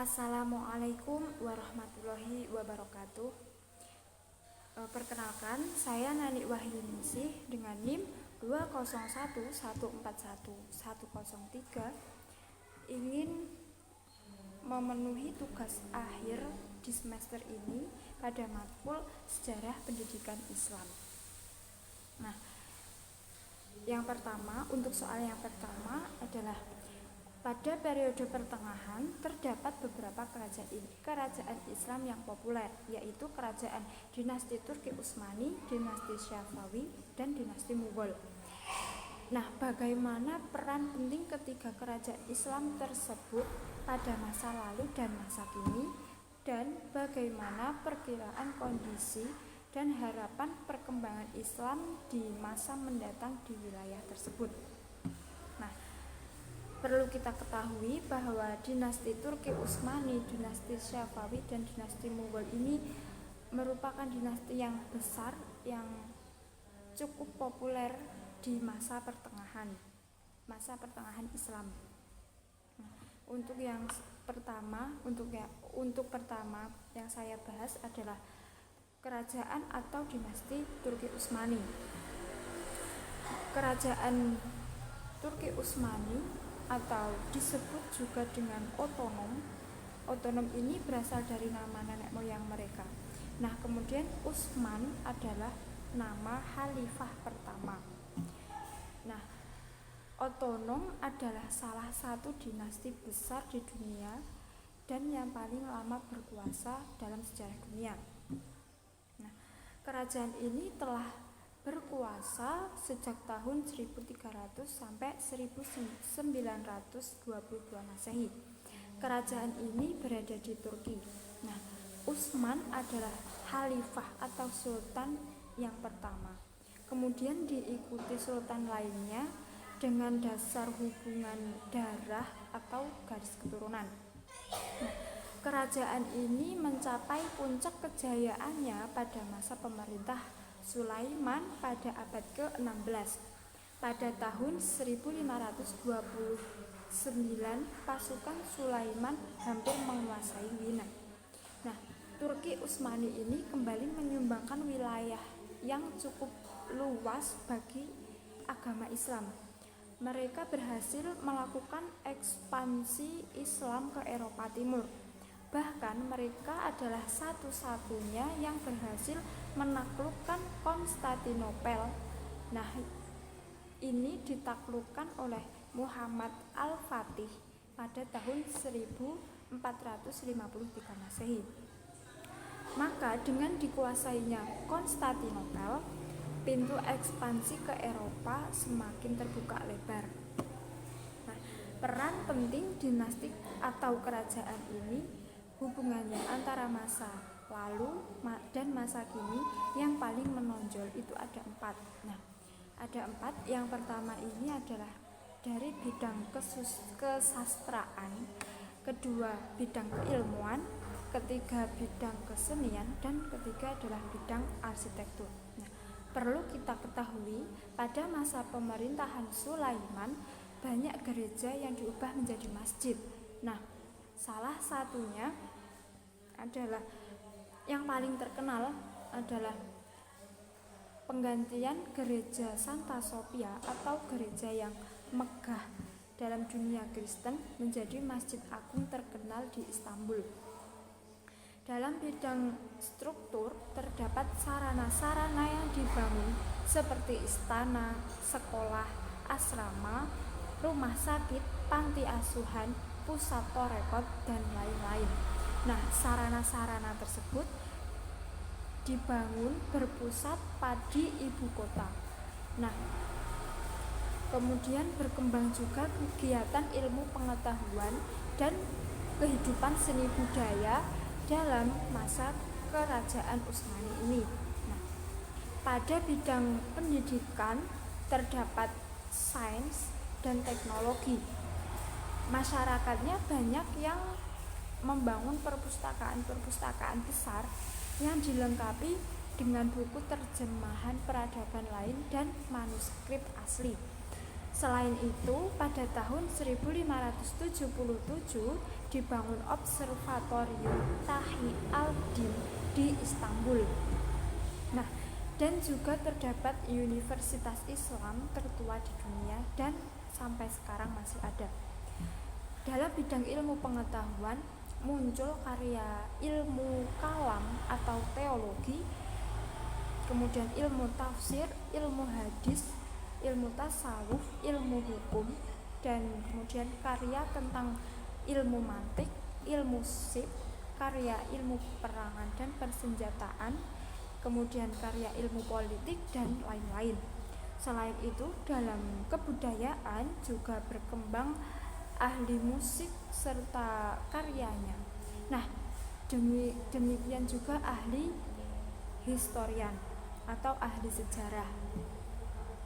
Assalamualaikum warahmatullahi wabarakatuh. Perkenalkan, saya Nani Wahyuningsih dengan NIM 201141103 ingin memenuhi tugas akhir di semester ini pada matkul Sejarah Pendidikan Islam. Nah, untuk soal yang pertama adalah pada periode pertengahan terdapat beberapa kerajaan Islam yang populer, yaitu kerajaan dinasti Turki Utsmani, dinasti Syafawi, dan dinasti Mughal. Nah, bagaimana peran penting ketiga kerajaan Islam tersebut pada masa lalu dan masa kini, dan bagaimana perkiraan kondisi dan harapan perkembangan Islam di masa mendatang di wilayah tersebut. Nah, perlu kita ketahui bahwa dinasti Turki Utsmani, dinasti Syafawi, dan dinasti Mughal ini merupakan dinasti yang besar yang cukup populer di masa pertengahan Islam. Nah, untuk pertama yang saya bahas adalah kerajaan atau dinasti Turki Utsmani. Kerajaan Turki Utsmani atau disebut juga dengan otonom. Otonom ini berasal dari nama nenek moyang mereka. Nah, kemudian Utsman adalah nama khalifah pertama. Nah, otonom adalah salah satu dinasti besar di dunia dan yang paling lama berkuasa dalam sejarah dunia. Nah, kerajaan ini telah berkuasa sejak tahun 1300 sampai 1922 Masehi. Kerajaan ini berada di Turki. Nah, Utsman adalah khalifah atau sultan yang pertama. Kemudian diikuti sultan lainnya dengan dasar hubungan darah atau garis keturunan. Nah, kerajaan ini mencapai puncak kejayaannya pada masa pemerintah Sulaiman pada abad ke-16. Pada tahun 1529, pasukan Sulaiman hampir menguasai Wina. Nah, Turki Utsmani ini kembali menyumbangkan wilayah yang cukup luas bagi agama Islam. Mereka berhasil melakukan ekspansi Islam ke Eropa Timur. Bahkan mereka adalah satu-satunya yang berhasil menaklukkan Konstantinopel. Nah, ini ditaklukkan oleh Muhammad Al-Fatih pada tahun 1453 Masehi. Maka dengan dikuasainya Konstantinopel, pintu ekspansi ke Eropa semakin terbuka lebar. Nah, peran penting dinasti atau kerajaan ini, hubungannya antara masa lalu dan masa kini yang paling menonjol itu ada 4. Nah, ada 4. Yang pertama ini adalah dari bidang kesastraan, kedua bidang keilmuan, ketiga bidang kesenian, dan ketiga adalah bidang arsitektur. Nah, perlu kita ketahui pada masa pemerintahan Sulaiman banyak gereja yang diubah menjadi masjid. Nah, salah satunya adalah yang paling terkenal adalah penggantian gereja Santa Sophia atau gereja yang megah dalam dunia Kristen menjadi masjid agung terkenal di Istanbul. Dalam bidang struktur terdapat sarana-sarana yang dibangun seperti istana, sekolah, asrama, rumah sakit, panti asuhan, pusat torekot, dan lain-lain. Nah, sarana-sarana tersebut dibangun berpusat di ibu kota. Nah, kemudian berkembang juga kegiatan ilmu pengetahuan dan kehidupan seni budaya dalam masa kerajaan Utsmani ini. Nah, pada bidang pendidikan terdapat sains dan teknologi. Masyarakatnya banyak yang membangun perpustakaan besar yang dilengkapi dengan buku terjemahan peradaban lain dan manuskrip asli. Selain itu, pada tahun 1577 dibangun Observatorium Tahi al-Din di Istanbul. Nah, dan juga terdapat universitas Islam tertua di dunia dan sampai sekarang masih ada. Dalam bidang ilmu pengetahuan muncul karya ilmu kalam atau teologi, kemudian ilmu tafsir, ilmu hadis, ilmu tasawuf, ilmu hukum, dan kemudian karya tentang ilmu mantik, ilmu sip, karya ilmu peperangan dan persenjataan, kemudian karya ilmu politik, dan lain-lain. Selain itu, dalam kebudayaan juga berkembang ahli musik serta karyanya. Nah, demikian juga ahli historian atau ahli sejarah.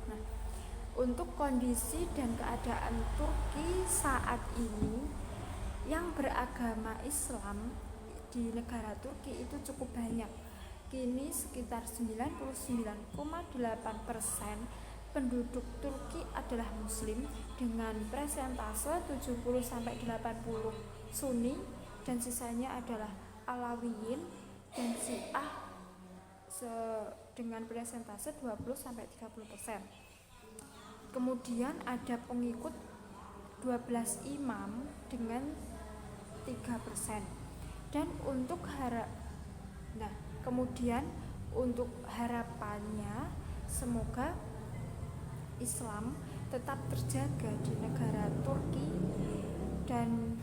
Nah, untuk kondisi dan keadaan Turki saat ini yang beragama Islam di negara Turki itu cukup banyak. Kini sekitar 99,8% penduduk Turki adalah muslim dengan presentase 70-80 Sunni dan sisanya adalah Alawiyin dan Syiah dengan presentase 20-30%. Kemudian ada pengikut 12 imam dengan 3%. Dan untuk untuk harapannya semoga Islam tetap terjaga di negara Turki dan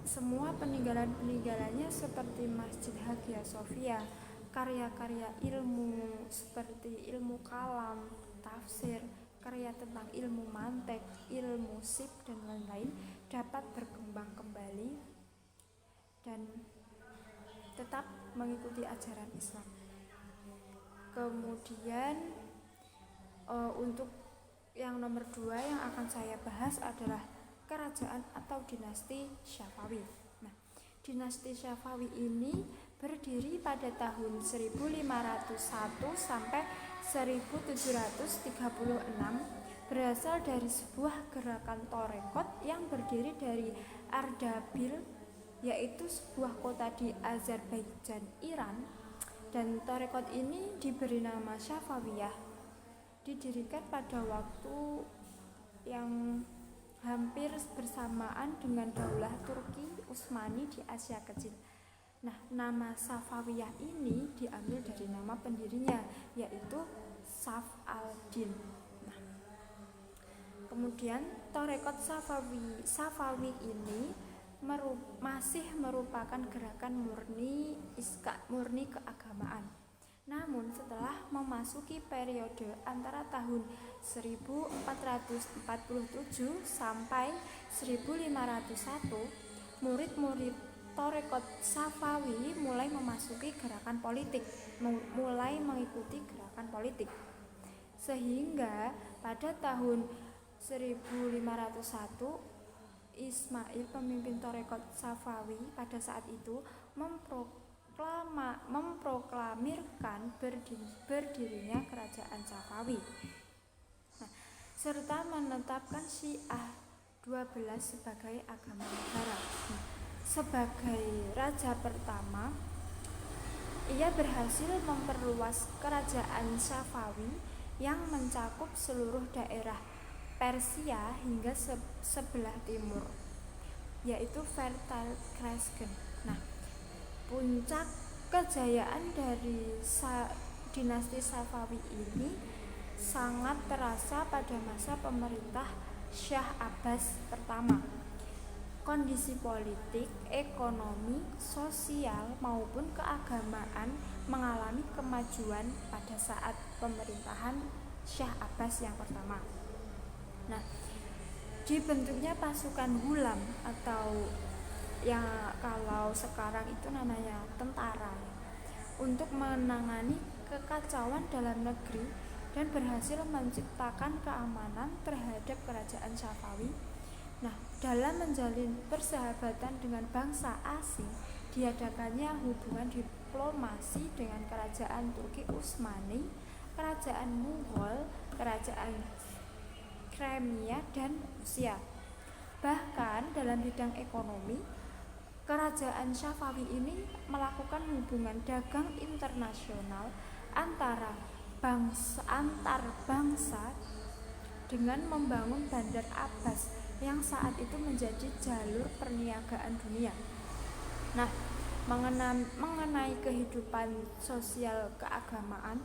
semua peninggalannya seperti Masjid Hagia Sophia, karya-karya ilmu seperti ilmu kalam, tafsir, karya tentang ilmu mantek, ilmu sip, dan lain-lain dapat berkembang kembali dan tetap mengikuti ajaran Islam. Kemudian untuk yang nomor 2 yang akan saya bahas adalah kerajaan atau dinasti Syafawi. Nah, dinasti Syafawi ini berdiri pada tahun 1501 sampai 1736, berasal dari sebuah gerakan Torekot yang berdiri dari Ardabil, yaitu sebuah kota di Azerbaijan, Iran. Dan Torekot ini diberi nama Syafawiyah, didirikan pada waktu yang hampir bersamaan dengan Daulah Turki Utsmani di Asia Kecil. Nah, nama Safawiyah ini diambil dari nama pendirinya, yaitu Saf al-Din. Nah, kemudian Torekot Safawi ini masih merupakan gerakan murni keagamaan. Namun setelah memasuki periode antara tahun 1447 sampai 1501, murid-murid Torekot Safawi mulai memasuki gerakan politik, mulai mengikuti gerakan politik. Sehingga pada tahun 1501 Ismail, pemimpin Torekot Safawi pada saat itu memproklamirkan berdirinya kerajaan Safawi, serta menetapkan Syiah 12 sebagai agama negara. Sebagai raja pertama, ia berhasil memperluas kerajaan Safawi yang mencakup seluruh daerah Persia hingga sebelah timur, yaitu Fertile Crescent. Nah, puncak kejayaan dari dinasti Safawi ini sangat terasa pada masa pemerintah Syah Abbas pertama. Kondisi politik, ekonomi, sosial maupun keagamaan mengalami kemajuan pada saat pemerintahan Syah Abbas yang pertama. Nah, dibentuknya pasukan Hulam atau yang kalau sekarang itu namanya tentara untuk menangani kekacauan dalam negeri dan berhasil menciptakan keamanan terhadap kerajaan Safawi. Nah, dalam menjalin persahabatan dengan bangsa asing, diadakannya hubungan diplomasi dengan kerajaan Turki Utsmani, kerajaan Mughal, kerajaan Crimea, dan Rusia. Bahkan dalam bidang ekonomi, kerajaan Safawi ini melakukan hubungan dagang internasional antar bangsa dengan membangun Bandar Abbas yang saat itu menjadi jalur perniagaan dunia. Nah, mengenai kehidupan sosial keagamaan,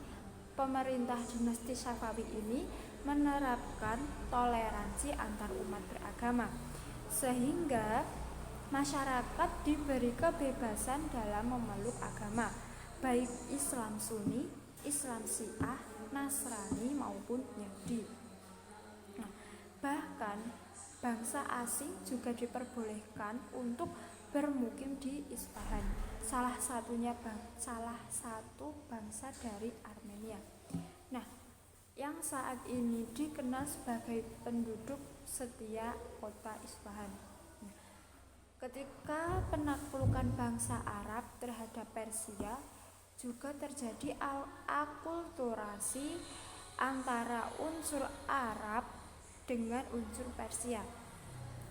pemerintah dinasti Safawi ini menerapkan toleransi antar umat beragama, sehingga masyarakat diberi kebebasan dalam memeluk agama, baik Islam Sunni, Islam Syiah, Nasrani maupun Yahudi. Nah, bahkan bangsa asing juga diperbolehkan untuk bermukim di Isfahan, salah satu bangsa dari Armenia. Nah, yang saat ini dikenal sebagai penduduk setia kota Isfahan. Ketika penaklukan bangsa Arab terhadap Persia, juga terjadi akulturasi antara unsur Arab dengan unsur Persia.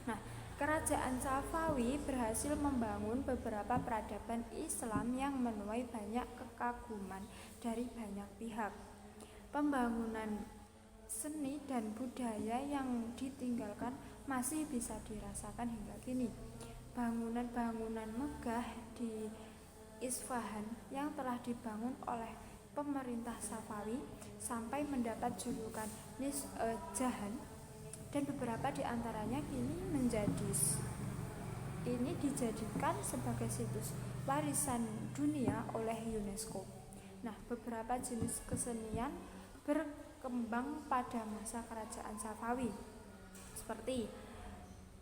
Nah, kerajaan Safawi berhasil membangun beberapa peradaban Islam yang menuai banyak kekaguman dari banyak pihak. Pembangunan seni dan budaya yang ditinggalkan masih bisa dirasakan hingga kini. Bangunan-bangunan megah di Isfahan yang telah dibangun oleh pemerintah Safawi sampai mendapat julukan Nis-e-Jahan, dan beberapa di antaranya ini dijadikan sebagai situs warisan dunia oleh UNESCO. Nah, beberapa jenis kesenian berkembang pada masa kerajaan Safawi, seperti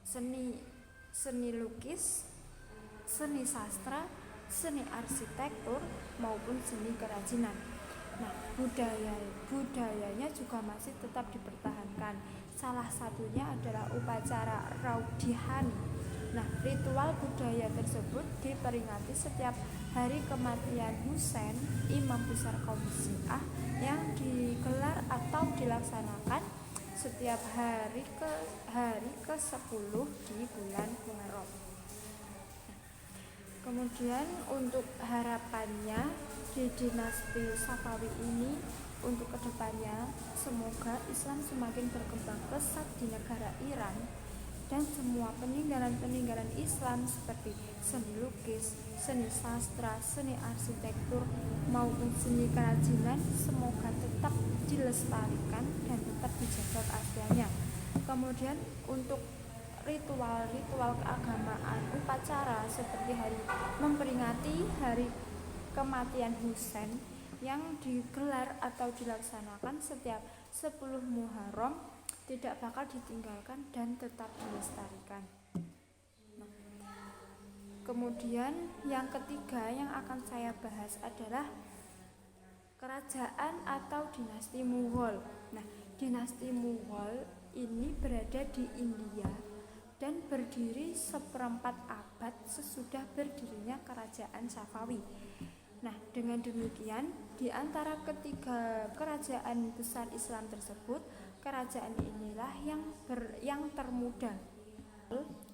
seni lukis, seni sastra, seni arsitektur maupun seni kerajinan. Nah, budayanya juga masih tetap dipertahankan. Salah satunya adalah upacara Raudhihani. Nah, ritual budaya tersebut diperingati setiap hari kematian Husain, imam besar kaum Syiah, yang digelar atau dilaksanakan setiap hari ke-10 di bulan Muharram. Kemudian untuk harapannya di dinasti Safawi ini untuk kedepannya, semoga Islam semakin berkembang pesat di negara Iran, dan semua peninggalan-peninggalan Islam seperti seni lukis, seni sastra, seni arsitektur maupun seni kerajinan semoga tetap dilestarikan dan tetap dijaga keasliannya. Kemudian untuk ritual-ritual keagamaan, upacara seperti memperingati hari kematian Husain yang digelar atau dilaksanakan setiap 10 Muharram tidak bakal ditinggalkan dan tetap dilestarikan. Kemudian yang ketiga yang akan saya bahas adalah kerajaan atau dinasti Mughal. Nah, dinasti Mughal ini berada di India dan berdiri seperempat abad sesudah berdirinya kerajaan Safawi. Nah, dengan demikian, di antara ketiga kerajaan besar Islam tersebut, kerajaan inilah yang termuda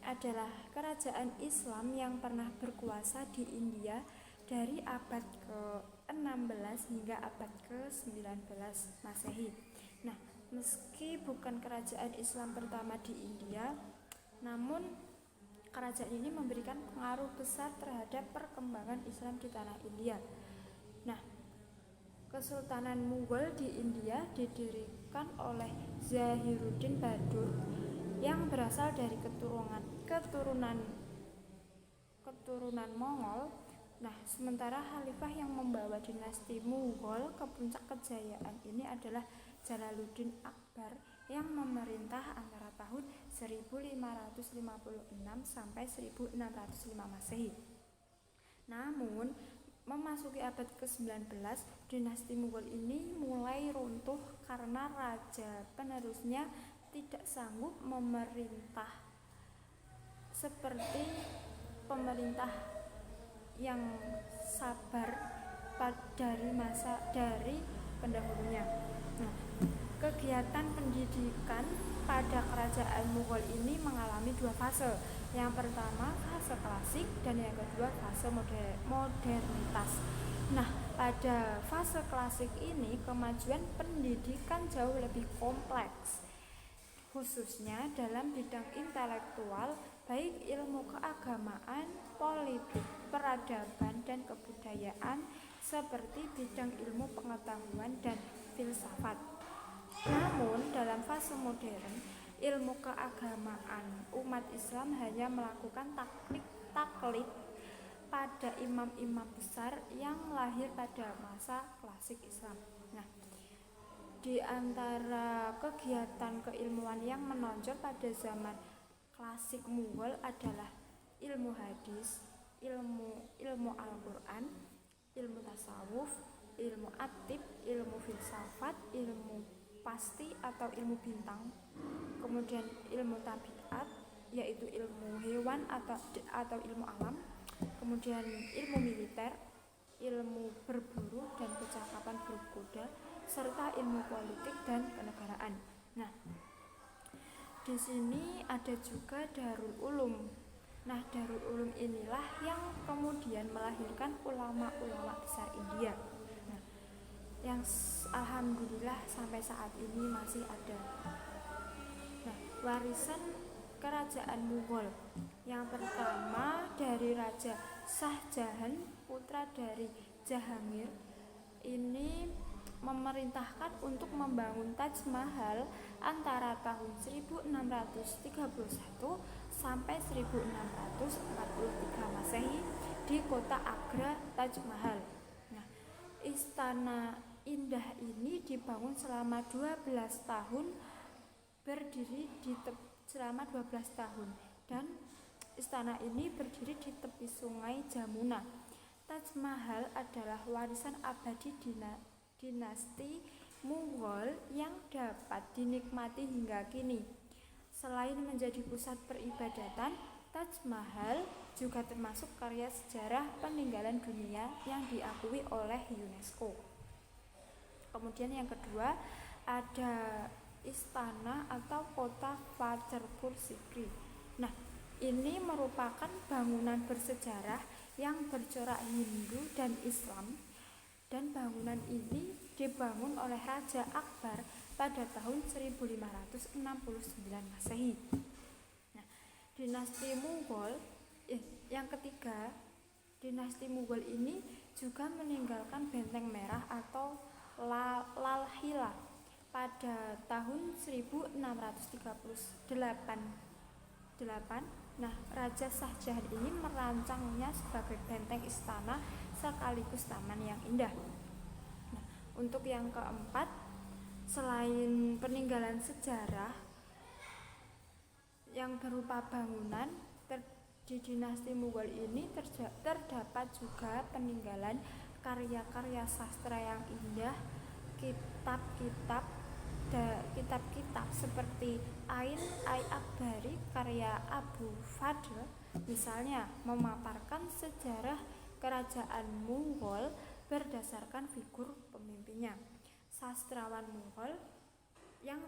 adalah kerajaan Islam yang pernah berkuasa di India dari abad ke-16 hingga abad ke-19 Masehi. Nah, meski bukan kerajaan Islam pertama di India, namun kerajaan ini memberikan pengaruh besar terhadap perkembangan Islam di tanah India. Nah, Kesultanan Mughal di India didirikan oleh Zahiruddin Badur yang berasal dari keturunan Mongol. Nah, sementara khalifah yang membawa dinasti Mughal ke puncak kejayaan ini adalah Jalaluddin Akbar yang memerintah antara tahun 1556 sampai 1605 Masehi. Namun, memasuki abad ke-19, dinasti Mughal ini mulai runtuh karena raja penerusnya tidak sanggup memerintah seperti pemerintah yang sabar dari pendahulunya. Nah, kegiatan pendidikan pada kerajaan Mughal ini mengalami dua fase. Yang pertama fase klasik dan yang kedua fase modernitas. Nah, pada fase klasik ini kemajuan pendidikan jauh lebih kompleks, khususnya dalam bidang intelektual, baik ilmu keagamaan, politik, peradaban, dan kebudayaan, seperti bidang ilmu pengetahuan dan filsafat. Namun, dalam fase modern, ilmu keagamaan umat Islam hanya melakukan taklid pada imam-imam besar yang lahir pada masa klasik Islam. Nah, di antara kegiatan keilmuan yang menonjol pada zaman klasik Mughal adalah ilmu hadis, ilmu Al-Quran, ilmu tasawuf, ilmu atib, ilmu filsafat, ilmu pasti atau ilmu bintang, kemudian ilmu tabiat yaitu ilmu hewan atau ilmu alam, kemudian ilmu militer, ilmu berburu dan kecakapan berkuda, serta ilmu politik dan kenegaraan. Nah, di sini ada juga Darul Ulum. Nah, Darul Ulum inilah yang kemudian melahirkan ulama-ulama besar India. Nah, yang alhamdulillah sampai saat ini masih ada. Nah, warisan kerajaan Mughal yang pertama dari Raja Shah Jahan, putra dari Jahangir, ini memerintahkan untuk membangun Taj Mahal antara tahun 1631 sampai 1643 Masehi di kota Agra. Taj Mahal. Nah, istana indah ini dibangun selama 12 tahun, berdiri selama 12 tahun, dan istana ini berdiri di tepi sungai Jamuna. Taj Mahal adalah warisan abadi dinasti Mughal yang dapat dinikmati hingga kini. Selain menjadi pusat peribadatan, Taj Mahal juga termasuk karya sejarah peninggalan dunia yang diakui oleh UNESCO. Kemudian yang kedua ada istana atau kota Fatehpur Sikri. Nah, ini merupakan bangunan bersejarah yang bercorak Hindu dan Islam, dan bangunan ini dibangun oleh Raja Akbar pada tahun 1569 Masehi. Nah, dinasti Mughal yang ketiga, dinasti Mughal ini juga meninggalkan benteng merah atau Lal Hila pada tahun 1638. Nah, Raja Shah Jahan ini merancangnya sebagai benteng istana sekaligus taman yang indah. Nah, untuk yang keempat, selain peninggalan sejarah yang berupa bangunan, di dinasti Mughal ini terdapat juga peninggalan karya-karya sastra yang indah, kitab-kitab seperti Ain Akbari karya Abu Fadl, misalnya memaparkan sejarah kerajaan Mughal berdasarkan figur pemimpinnya. Sastrawan Mughal yang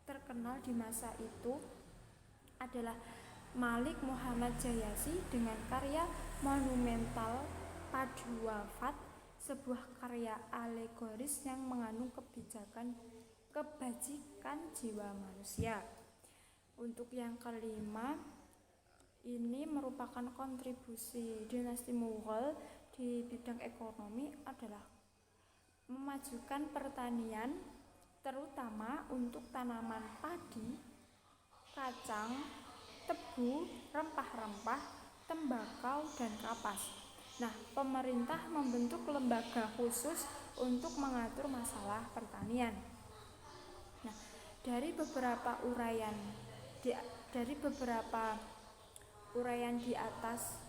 terkenal di masa itu adalah Malik Muhammad Jayasi dengan karya monumental Padwafat, sebuah karya alegoris yang mengandung kebajikan jiwa manusia. Untuk yang kelima, ini merupakan kontribusi dinasti Mughal di bidang ekonomi adalah memajukan pertanian, terutama untuk tanaman padi, kacang, tebu, rempah-rempah, tembakau, dan kapas. Nah, pemerintah membentuk lembaga khusus untuk mengatur masalah pertanian. Nah, dari beberapa uraian di atas,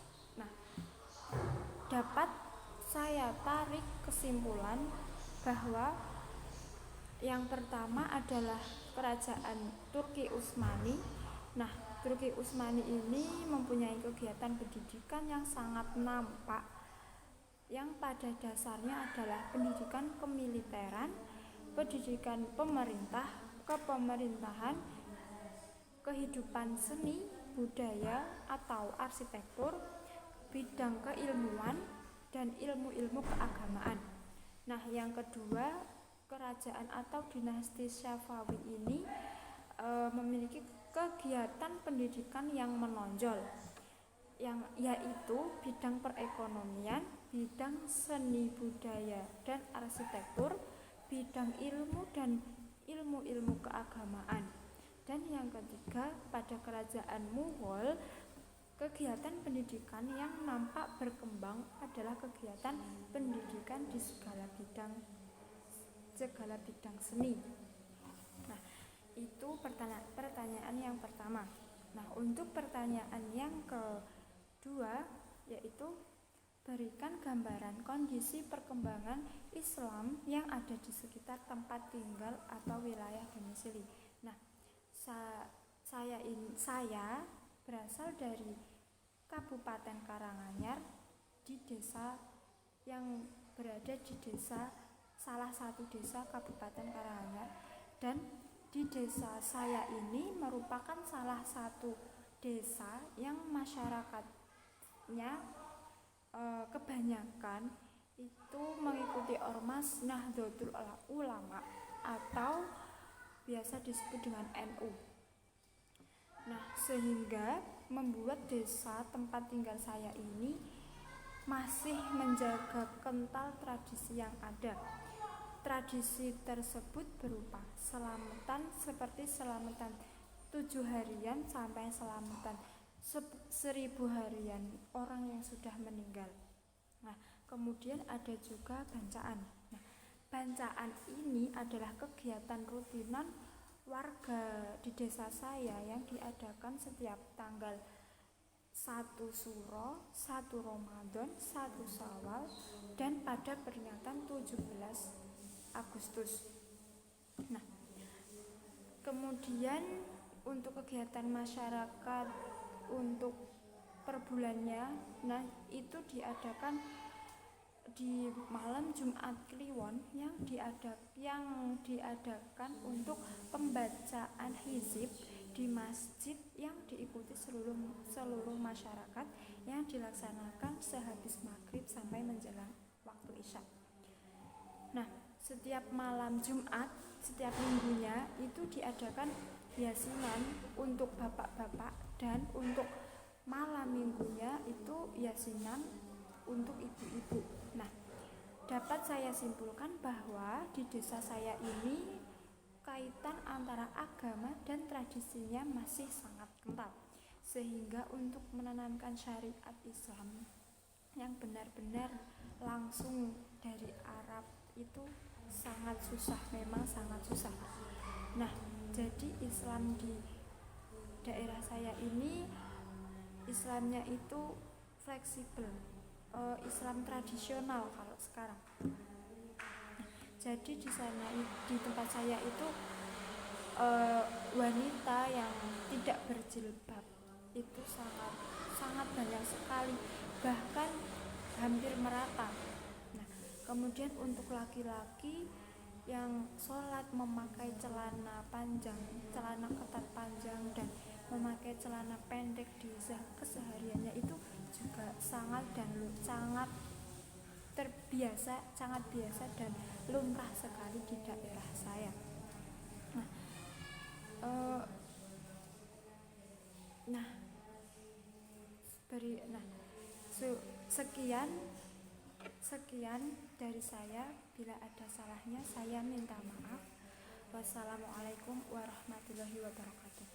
dapat saya tarik kesimpulan bahwa yang pertama adalah kerajaan Turki Utsmani. Nah, Turki Utsmani ini mempunyai kegiatan pendidikan yang sangat nampak, yang pada dasarnya adalah pendidikan kemiliteran, pendidikan pemerintah, kepemerintahan, kehidupan seni, budaya atau arsitektur, bidang keilmuan, dan ilmu-ilmu keagamaan. Nah, yang kedua, kerajaan atau dinasti Syafawi ini memiliki kegiatan pendidikan yang menonjol, yaitu bidang perekonomian, bidang seni budaya dan arsitektur, bidang ilmu dan ilmu-ilmu keagamaan. Dan yang ketiga, pada kerajaan Mughal, kegiatan pendidikan yang nampak berkembang adalah kegiatan pendidikan di segala bidang seni. Nah, itu pertanyaan yang pertama. Nah, untuk pertanyaan yang kedua, yaitu berikan gambaran kondisi perkembangan Islam yang ada di sekitar tempat tinggal atau wilayah domisili. Nah, saya berasal dari Kabupaten Karanganyar, di desa yang berada di salah satu desa Kabupaten Karanganyar, dan di desa saya ini merupakan salah satu desa yang masyarakatnya kebanyakan itu mengikuti ormas Nahdlatul Ulama atau biasa disebut dengan NU. Nah, sehingga membuat desa tempat tinggal saya ini masih menjaga kental tradisi yang ada. Tradisi tersebut berupa selamatan seperti selamatan 7 harian sampai selamatan 1000 harian orang yang sudah meninggal. Nah, kemudian ada juga bancaan. Nah, bancaan ini adalah kegiatan rutinan warga di desa saya yang diadakan setiap tanggal 1 Suro, 1 Ramadan, 1 Syawal, dan pada peringatan 17 Agustus. Nah, kemudian untuk kegiatan masyarakat untuk per bulannya, nah itu diadakan di malam Jumat Kliwon yang diadakan untuk pembacaan hizib di masjid yang diikuti seluruh masyarakat yang dilaksanakan sehabis maghrib sampai menjelang waktu isya. Nah, setiap malam Jumat, setiap minggunya itu diadakan yasinan untuk bapak-bapak, dan untuk malam minggunya itu yasinan untuk ibu-ibu. Nah, dapat saya simpulkan bahwa di desa saya ini kaitan antara agama dan tradisinya masih sangat kental, sehingga untuk menanamkan syariat Islam yang benar-benar langsung dari Arab itu sangat susah, memang sangat susah. Nah, jadi Islam di daerah saya ini Islamnya itu fleksibel, Islam tradisional kalau sekarang. Jadi di sana, di tempat saya itu wanita yang tidak berjilbab itu sangat banyak sekali, bahkan hampir merata. Nah, kemudian untuk laki-laki yang sholat memakai celana panjang, celana ketat panjang, dan memakai celana pendek di kesehariannya itu juga sangat biasa dan lumrah sekali di daerah saya. Sekian dari saya. Bila ada salahnya saya minta maaf. Wassalamualaikum warahmatullahi wabarakatuh.